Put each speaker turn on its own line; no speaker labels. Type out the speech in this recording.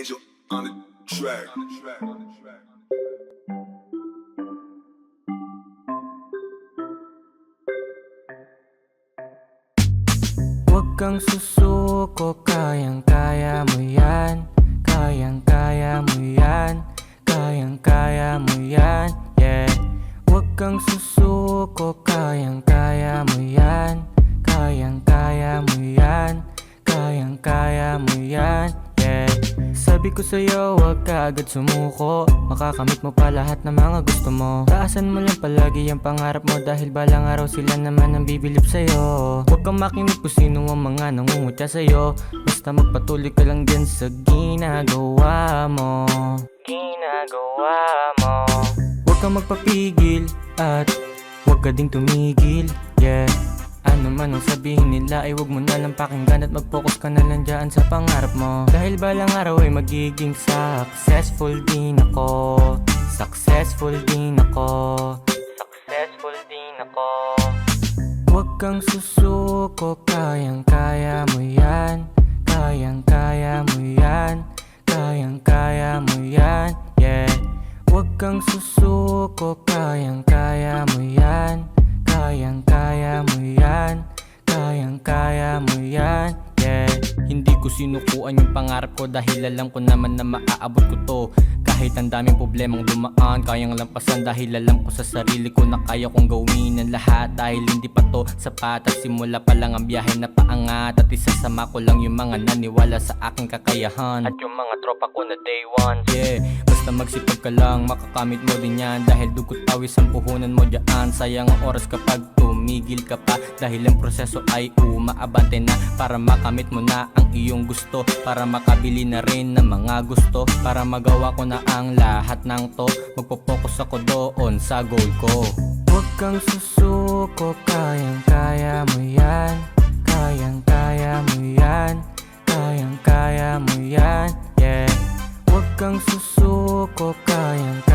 Angel on the track.
Huwag kang susuko, kayang-kaya mo yan. Kayang-kaya mo yan. Kayang-kaya mo yan, yeah. Huwag kang susuko, kayang-kaya mo yan. Kayang-kaya mo yan. Kayang-kaya mo yan, yeah. Sabi ko sa'yo, huwag ka agad sumuko. Makakamit mo pa lahat ng mga gusto mo. Taasan mo lang palagi ang pangarap mo, dahil balang araw sila naman ang bibilip sa'yo. Huwag kang makinig kung sino ang mga nangungutya sa'yo. Basta magpatuloy ka lang dyan sa ginagawa mo. Ginagawa mo. Huwag kang magpapigil at huwag ka ding tumigil, yeah. Ano man ang sabihin nila ay huwag mo na lang pakinggan at mag-focus ka na lang dyan sa pangarap mo. Dahil balang araw ay magiging successful din ako. Successful din ako. Successful din ako. Huwag kang susuko, kayang-kaya mo yan. Kayang-kaya mo yan. Kayang-kaya mo yan, yeah. Huwag kang susuko, kayang-kaya mo yan. Kayang-kaya mo yan. Kayang-kaya mo yan, yeah. Hindi ko sinukuan yung pangarap ko, dahil alam ko naman na maaabot ko to. Kahit ang daming problemang dumaan, kayang lampasan, dahil alam ko sa sarili ko na kaya kong gawin ang lahat. Dahil hindi pa to sapat at simula pa lang ang biyahe na paangat. At isasama ko lang yung mga naniwala sa aking kakayahan at yung mga tropa ko na day one, yeah. Basta magsipag ka lang, makakamit mo din yan. Dahil dugot pawis ang puhunan mo dyan. Sayang ang oras kapag tumigil ka pa, dahil ang proseso ay umaabante na. Para makamit mo na ang iyong gusto, para makabili na rin ng mga gusto, para magawa ko na ang lahat ng to. Magpo-focus ako doon sa goal ko. Huwag kang susuko, kayang-kaya mo yan. Kayang-kaya mo yan. Kayang-kaya mo yan, yeah. Huwag kang susuko, kayang-kaya